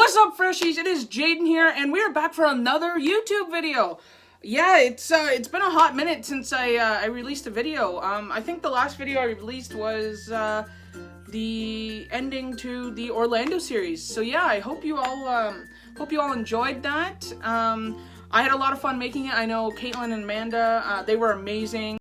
What's up, freshies? It is Jaden here, and we're back for another YouTube video. Yeah, it's been a hot minute since I released a video. I think the last video I released was the ending to the Orlando series. So yeah, I hope you all enjoyed that. I had a lot of fun making it. I know Caitlin and Amanda, they were amazing.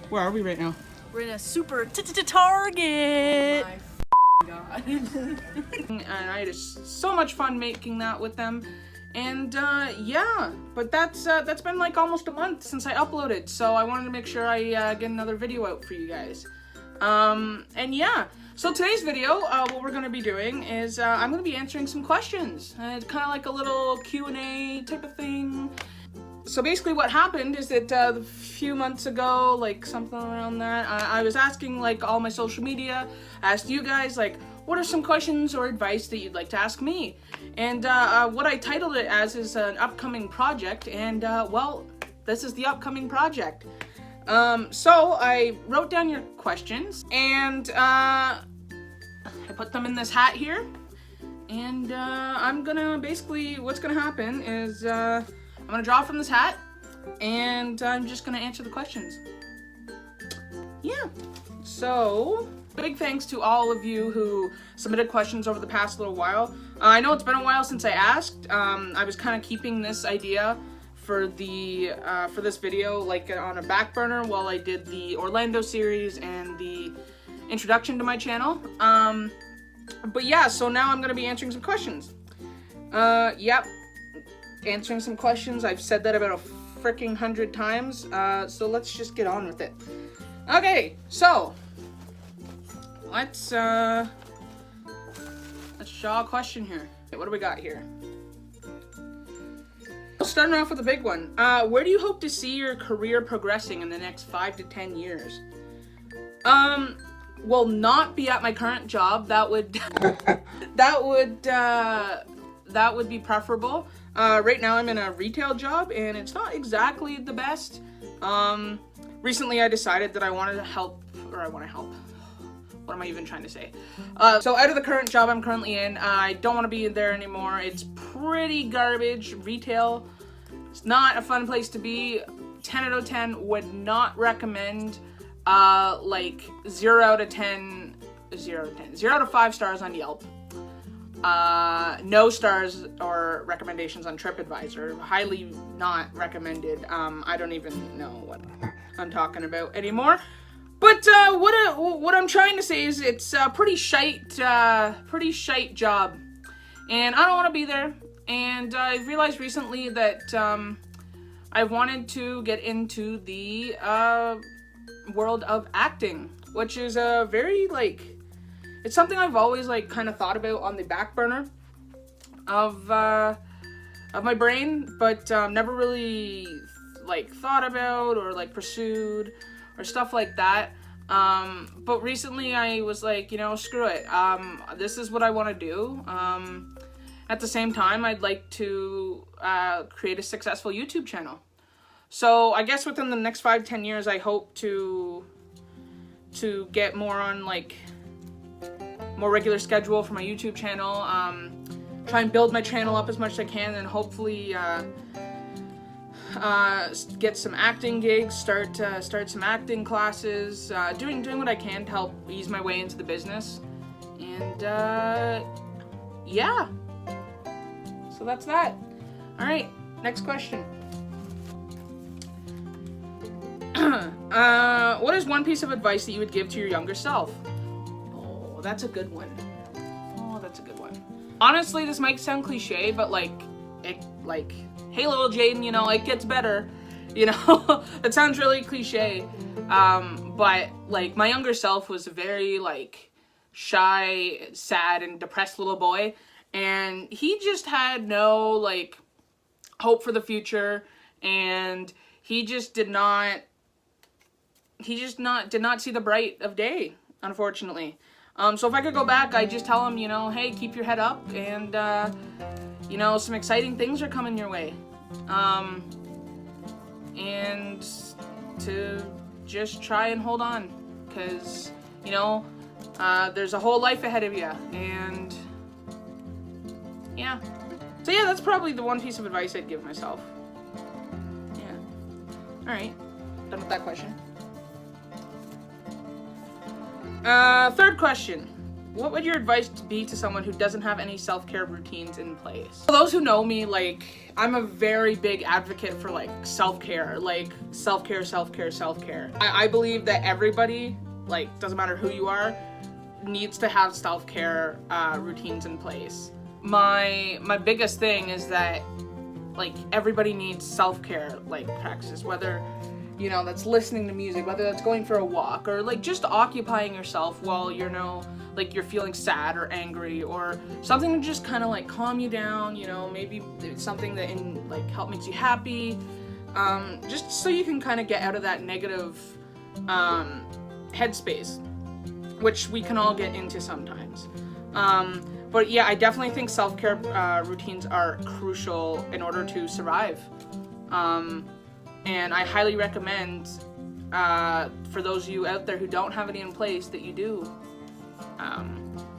Where are we right now? We're in a super Target. God. And I had so much fun making that with them, and yeah, but that's been like almost a month since I uploaded, so I wanted to make sure I get another video out for you guys. And yeah, so today's video, what we're going to be doing is I'm going to be answering some questions. It's kind of like a little Q&A type of thing. So basically what happened is that a few months ago, like something around that, I was asking like all my social media, asked you guys like, what are some questions or advice that you'd like to ask me? And what I titled it as is an upcoming project, and well, this is the upcoming project. So I wrote down your questions, and I put them in this hat here, and I'm gonna basically, what's gonna happen is I'm gonna draw from this hat, and I'm just gonna answer the questions. Yeah, so big thanks to all of you who submitted questions over the past little while. I know it's been a while since I asked. I was kind of keeping this idea for the for this video like on a back burner while I did the Orlando series and the introduction to my channel. But yeah, so now I'm gonna be answering some questions. Yep. Answering some questions. I've said that about a freaking 100 times, so let's just get on with it. Okay, so let's draw a question here. Okay, what do we got here? Starting off with a big one. Where do you hope to see your career progressing in the next 5 to 10 years? Well, not be at my current job. That would that would be preferable. Right now I'm in a retail job, and it's not exactly the best. Recently I decided that I want to help. What am I even trying to say? So out of the current job I'm currently in, I don't want to be there anymore. It's pretty garbage. Retail, it's not a fun place to be. 10 out of 10 would not recommend. Like 0 out of 10, 0 out of 10, 0 out of 5 stars on Yelp. No stars or recommendations on TripAdvisor. Highly not recommended. I don't even know what I'm talking about anymore. But what I'm trying to say is it's a pretty shite job, and I don't want to be there. And I've realized recently that I wanted to get into the world of acting, which is a very like. It's something I've always like kind of thought about on the back burner of my brain, but never really like thought about or like pursued or stuff like that. But recently I was like, you know, screw it. This is what I want to do. At the same time, I'd like to create a successful YouTube channel. So I guess within the next 5-10 years, I hope to get more on like more regular schedule for my YouTube channel, try and build my channel up as much as I can, and hopefully get some acting gigs, start some acting classes, doing what I can to help ease my way into the business, and yeah, so that's that. All right, next question. What is one piece of advice that you would give to your younger self? Oh, that's a good one. Oh, that's a good one. Honestly, this might sound cliche, but like, hey, little Jaden, you know, it gets better. You know, it sounds really cliche. But like, my younger self was a very like shy, sad, and depressed little boy, and he just had no like hope for the future, and he just did not see the bright of day, unfortunately. So if I could go back, I'd just tell him, you know, hey, keep your head up, and, you know, some exciting things are coming your way. And to just try and hold on, because, you know, there's a whole life ahead of you, and Yeah. So yeah, that's probably the one piece of advice I'd give myself. Yeah. Alright. Done with that question. Third question. What would your advice be to someone who doesn't have any self-care routines in place? For those who know me, like, I'm a very big advocate for, like, self-care. Like, self-care, self-care, self-care. I believe that everybody, like, doesn't matter who you are, needs to have self-care routines in place. My biggest thing is that, like, everybody needs self-care, like, practices, whether, you know, that's listening to music, whether that's going for a walk, or, like, just occupying yourself while you're, like, you're feeling sad or angry, or something to just kind of, like, calm you down, you know, maybe it's something that, makes you happy, just so you can kind of get out of that negative, headspace, which we can all get into sometimes. But yeah, I definitely think self-care routines are crucial in order to survive. And I highly recommend, for those of you out there who don't have any in place, that you do.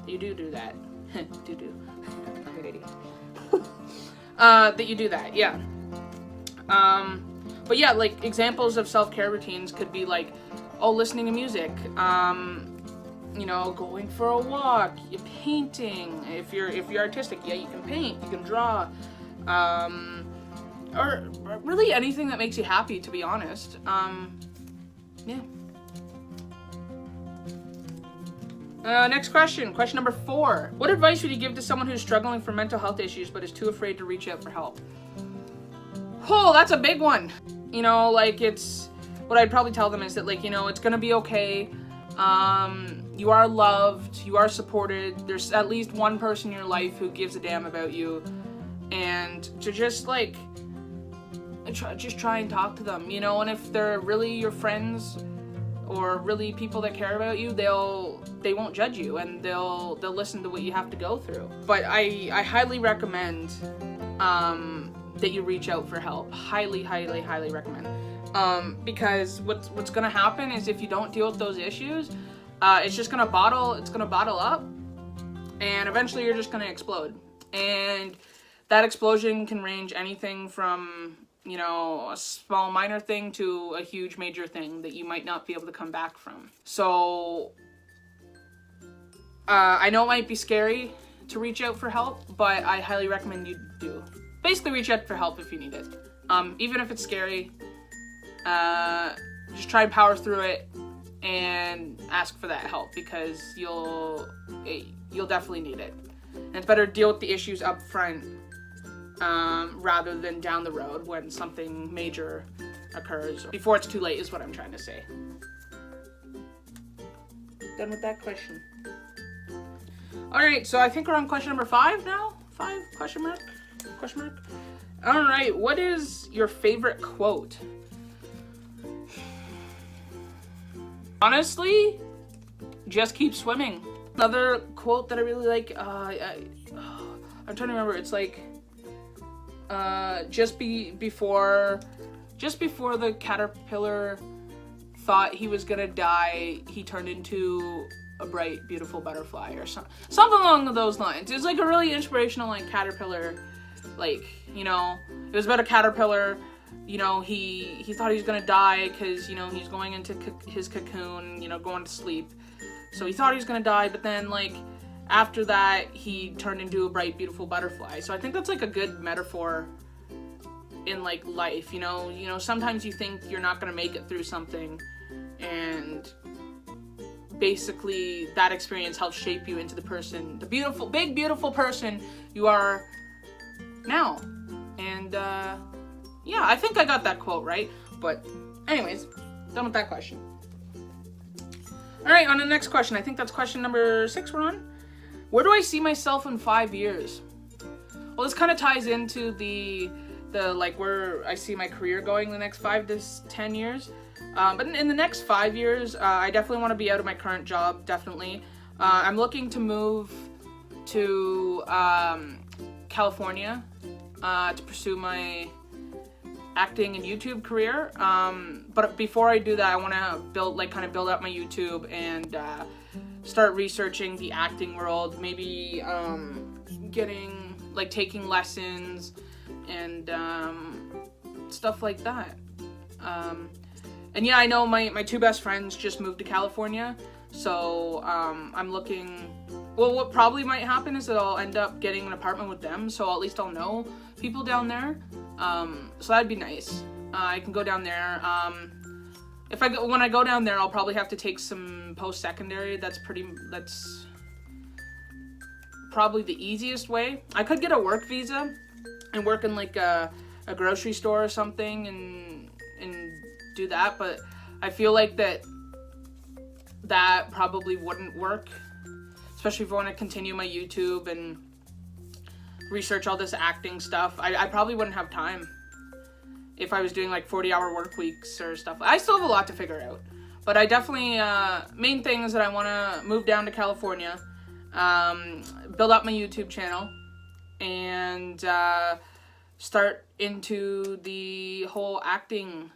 You do that. do. I'm an idiot. That you do that, yeah. But yeah, like, examples of self-care routines could be like, listening to music, you know, going for a walk, painting. If you're artistic, yeah, you can paint, you can draw, or really anything that makes you happy, to be honest. Yeah. Next question number 4. What advice would you give to someone who's struggling for mental health issues but is too afraid to reach out for help? Oh, that's a big one. You know, like, what I'd probably tell them is that, like, you know, it's gonna be okay. You are loved, you are supported, there's at least one person in your life who gives a damn about you, and to just, like, try and talk to them, you know, and if they're really your friends or really people that care about you, they won't judge you, and they'll listen to what you have to go through. But I highly recommend that you reach out for help. Highly recommend. Because what's gonna happen is, if you don't deal with those issues, it's just gonna bottle up, and eventually you're just gonna explode. And that explosion can range anything from, you know, a small minor thing to a huge major thing that you might not be able to come back from. So I know it might be scary to reach out for help, but I highly recommend you do. Basically, reach out for help if you need it. Even if it's scary, just try and power through it and ask for that help, because you'll definitely need it. And it's better to deal with the issues up front, rather than down the road when something major occurs. Before it's too late is what I'm trying to say. Done with that question. Alright, so I think we're on question number 5 now? 5? Question mark? Alright, what is your favorite quote? Honestly, just keep swimming. Another quote that I really like, I'm trying to remember, it's like, just before the caterpillar thought he was gonna die, he turned into a bright, beautiful butterfly, or something along those lines. It's like a really inspirational, like, caterpillar, like, you know, it was about a caterpillar. You know, he thought he was gonna die because, you know, he's going into his cocoon, you know, going to sleep. So he thought he was gonna die, but then, like, after that, he turned into a bright, beautiful butterfly. So I think that's, like, a good metaphor in, like, life, you know, sometimes you think you're not gonna make it through something, and basically that experience helps shape you into the person, the beautiful, big, beautiful person you are now. And, yeah, I think I got that quote right, but anyways, done with that question. Alright, on the next question. I think that's question number 6 we're on. Where do I see myself in 5 years? Well, this kind of ties into the like, where I see my career going the next 5 to 10 years. But in the next 5 years, I definitely want to be out of my current job, definitely. I'm looking to move to California to pursue my acting and YouTube career. But before I do that, I want to build up my YouTube and start researching the acting world. Maybe getting like taking lessons and stuff like that. And yeah, I know my two best friends just moved to California, so I'm looking. Well, what probably might happen is that I'll end up getting an apartment with them, so at least I'll know people down there. So that'd be nice. I can go down there. When I go down there, I'll probably have to take some post-secondary. That's probably the easiest way. I could get a work visa and work in like a grocery store or something and do that, but I feel like that probably wouldn't work, especially if I want to continue my YouTube and research all this acting stuff. I probably wouldn't have time if I was doing like 40-hour work weeks or stuff. I still have a lot to figure out, but I definitely, main thing is that I want to move down to California, build up my YouTube channel, and start into the whole acting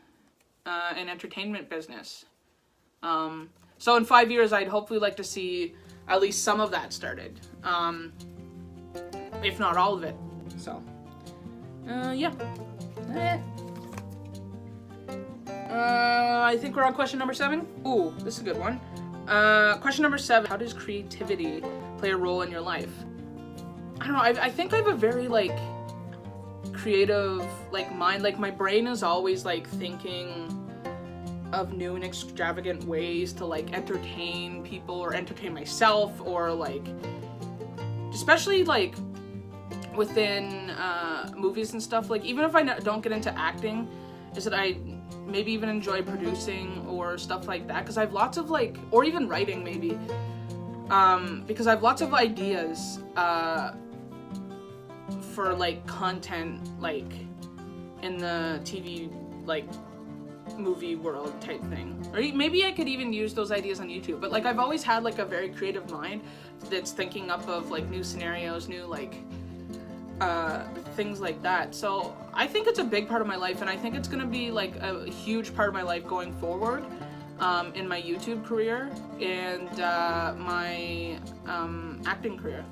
and entertainment business. So in 5 years, I'd hopefully like to see at least some of that started, if not all of it. So, yeah. I think we're on question number 7. Ooh, this is a good one. Question number 7. How does creativity play a role in your life? I don't know. I think I have a very, like, creative, like, mind. Like, my brain is always, like, thinking of new and extravagant ways to, like, entertain people or entertain myself, or, like, especially, like, within movies and stuff. Like, even if I don't get into acting, is that I maybe even enjoy producing or stuff like that, because I have lots of, like, or even writing maybe, because I have lots of ideas for, like, content, like, in the TV, like, movie world type thing. Or maybe I could even use those ideas on YouTube, but, like, I've always had, like, a very creative mind that's thinking up of, like, new scenarios, new, like, things like that. So I think it's a big part of my life, and I think it's gonna be, like, a huge part of my life going forward, in my YouTube career and my acting career.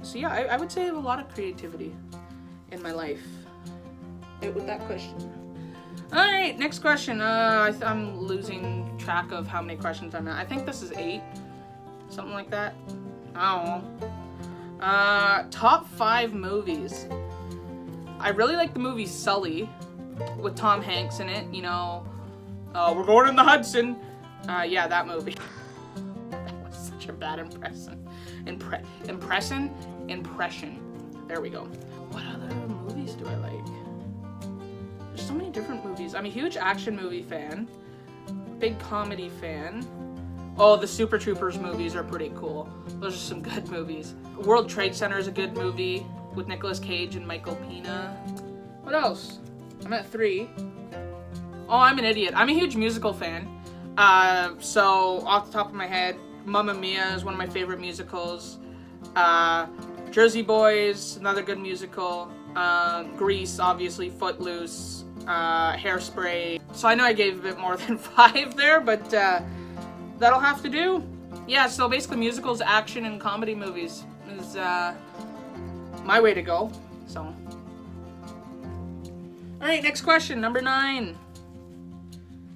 So yeah, I would say I have a lot of creativity in my life with that question. Alright, next question. I'm losing track of how many questions I'm at. I think this is 8. Something like that. I don't know. Top 5 movies. I really like the movie Sully with Tom Hanks in it. You know, we're going in the Hudson. Yeah, that movie. That was such a bad impression. There we go. What other movies do I like? There's so many different movies. I'm a huge action movie fan. Big comedy fan. Oh, the Super Troopers movies are pretty cool. Those are some good movies. World Trade Center is a good movie with Nicolas Cage and Michael Pena. What else? I'm at 3. Oh, I'm an idiot. I'm a huge musical fan. So off the top of my head, Mamma Mia is one of my favorite musicals. Jersey Boys, another good musical. Grease, obviously. Footloose. Hairspray. So I know I gave a bit more than 5 there, but that'll have to do. Yeah, so basically musicals, action, and comedy movies is my way to go. So, alright, next question, number 9.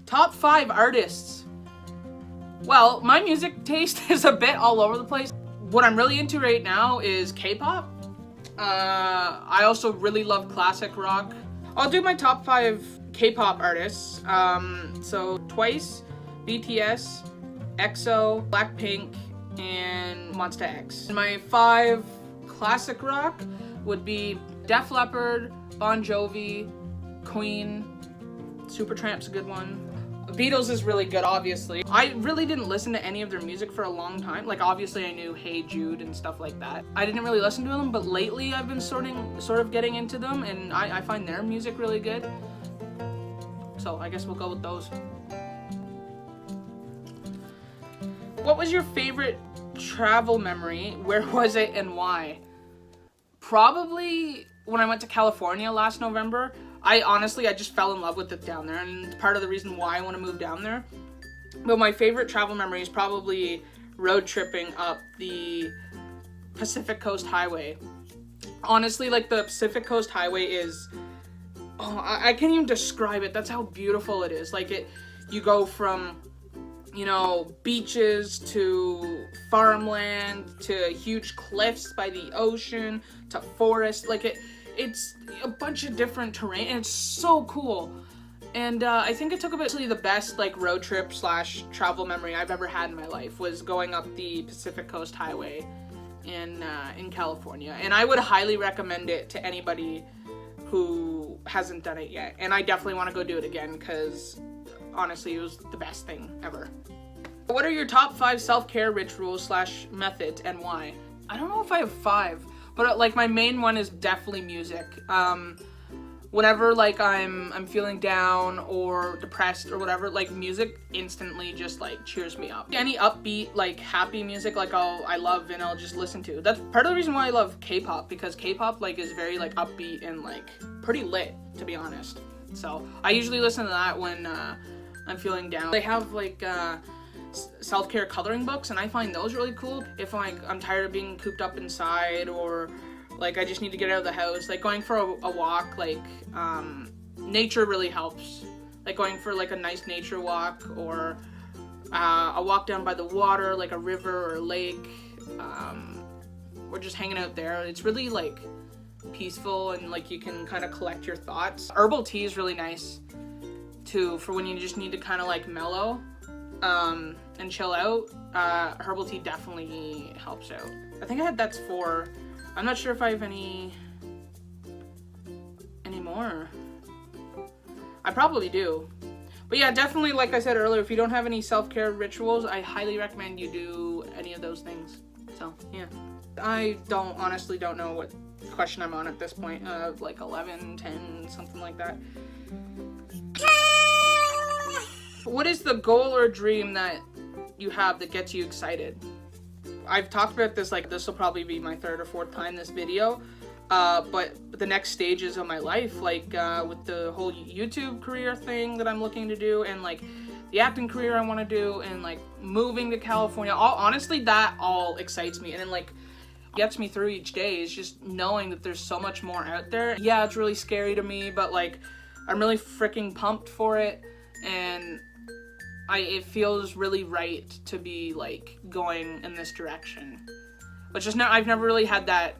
Top 5 artists. Well, my music taste is a bit all over the place. What I'm really into right now is K-pop. I also really love classic rock. I'll do my top 5 K-pop artists. So Twice, BTS, EXO, Blackpink, and Monsta X. My 5 classic rock would be Def Leppard, Bon Jovi, Queen, Supertramp's a good one. Beatles is really good, obviously. I really didn't listen to any of their music for a long time. Like, obviously I knew Hey Jude and stuff like that. I didn't really listen to them, but lately I've been sort of getting into them, and I find their music really good. So I guess we'll go with those. What was your favorite travel memory? Where was it and why? Probably when I went to California last November. I just fell in love with it down there, and it's part of the reason why I want to move down there. But my favorite travel memory is probably road tripping up the Pacific Coast Highway. Honestly, like, the Pacific Coast Highway is, oh, I can't even describe it. That's how beautiful it is. Like, you go from, you know, beaches to farmland to huge cliffs by the ocean to forest. Like, it's a bunch of different terrain, and it's so cool. And I think it took the best, like, road trip / travel memory I've ever had in my life was going up the Pacific Coast Highway in California. And I would highly recommend it to anybody who hasn't done it yet. And I definitely want to go do it again because honestly, it was the best thing ever. What are your top 5 self-care rituals / methods and why? I don't know if I have 5, but like my main one is definitely music. Whenever like I'm feeling down or depressed or whatever, like music instantly just like cheers me up. Any upbeat, like happy music, like I love and I'll just listen to. That's part of the reason why I love K-pop, because K-pop like is very like upbeat and like pretty lit, to be honest. So I usually listen to that when I'm feeling down. They have like self-care coloring books, and I find those really cool. If like I'm tired of being cooped up inside, or like I just need to get out of the house, like going for a walk, like nature really helps. Like going for like a nice nature walk, or a walk down by the water, like a river or a lake, or just hanging out there. It's really like peaceful, and like you can kind of collect your thoughts. Herbal tea is really nice too for when you just need to kind of like mellow and chill out. Herbal tea definitely helps out. I think that's 4. I'm not sure if I have any more. I probably do. But yeah, definitely, like I said earlier, if you don't have any self-care rituals, I highly recommend you do any of those things. So, yeah. I honestly don't know what question I'm on at this point. Like 11, 10, something like that. What is the goal or dream that you have that gets you excited? I've talked about this, like this will probably be my 3rd or 4th time this video, but the next stages of my life, like with the whole YouTube career thing that I'm looking to do, and like the acting career I want to do, and like moving to California, honestly that all excites me, and then like gets me through each day is just knowing that there's so much more out there. Yeah, it's really scary to me, but like I'm really freaking pumped for it, and it feels really right to be like going in this direction, which is I've never really had that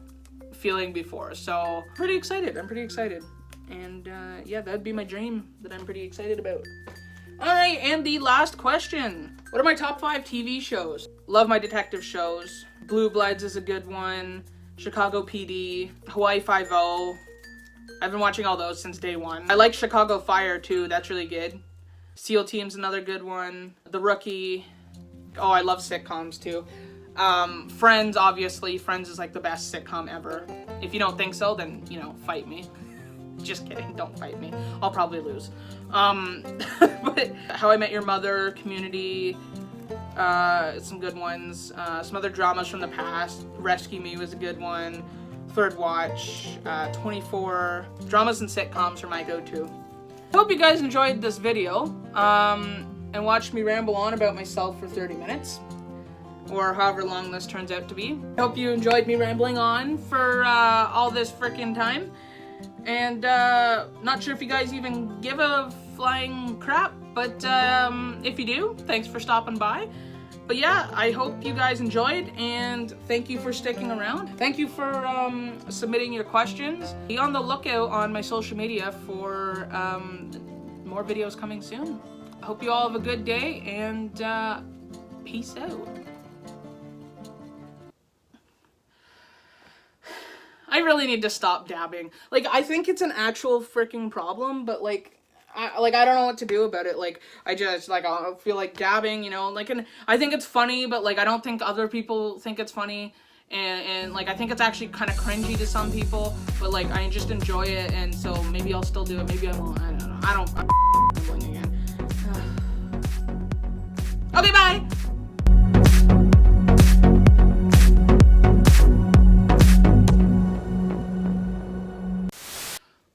feeling before, so I'm pretty excited, and yeah, that'd be my dream that I'm pretty excited about. Alright, and the last question. What are my top 5 TV shows? Love my detective shows. Blue Bloods is a good one. Chicago PD. Hawaii Five-0. I've been watching all those since day 1. I like Chicago Fire too, that's really good. SEAL Team's another good one. The Rookie. Oh, I love sitcoms too. Friends, obviously. Friends is like the best sitcom ever. If you don't think so, then, you know, fight me. Just kidding, don't fight me. I'll probably lose. But How I Met Your Mother, Community, some good ones. Some other dramas from the past. Rescue Me was a good one. Third Watch, 24. Dramas and sitcoms are my go-to. I hope you guys enjoyed this video, and watched me ramble on about myself for 30 minutes, or however long this turns out to be. I hope you enjoyed me rambling on for all this freaking time, and not sure if you guys even give a flying crap, but if you do, thanks for stopping by. But yeah, I hope you guys enjoyed, and thank you for sticking around. Thank you for submitting your questions. Be on the lookout on my social media for more videos coming soon. I hope you all have a good day, and peace out. I really need to stop dabbing. Like, I think it's an actual freaking problem, but like, I don't know what to do about it. Like, I just, like, I feel like dabbing, you know, like, and I think it's funny, but, like, I don't think other people think it's funny, and like, I think it's actually kind of cringy to some people, but, like, I just enjoy it, and so maybe I'll still do it, maybe I won't, I don't know, I'm rambling again. Okay, bye!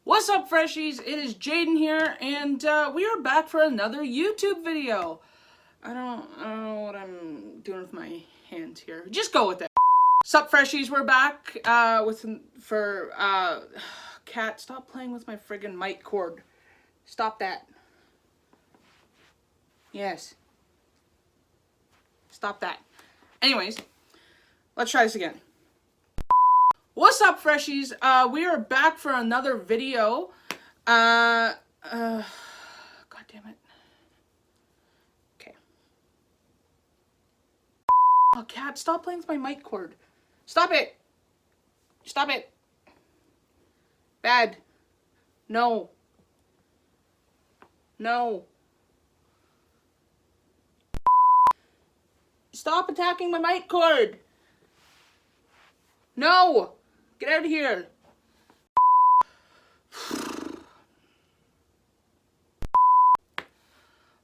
What's up, freshies? It is Jaden here, and we are back for another YouTube video. I don't know what I'm doing with my hands here. Just go with it. Sup freshies, we're back Cat, stop playing with my friggin' mic cord. Stop that. Yes. Stop that. Anyways, let's try this again. What's up, freshies? We are back for another video. God damn it. Okay. Oh, Cat, stop playing with my mic cord. Stop it. Stop it. Bad. No. No. Stop attacking my mic cord. No. Get out of here.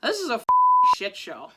This is a shit show.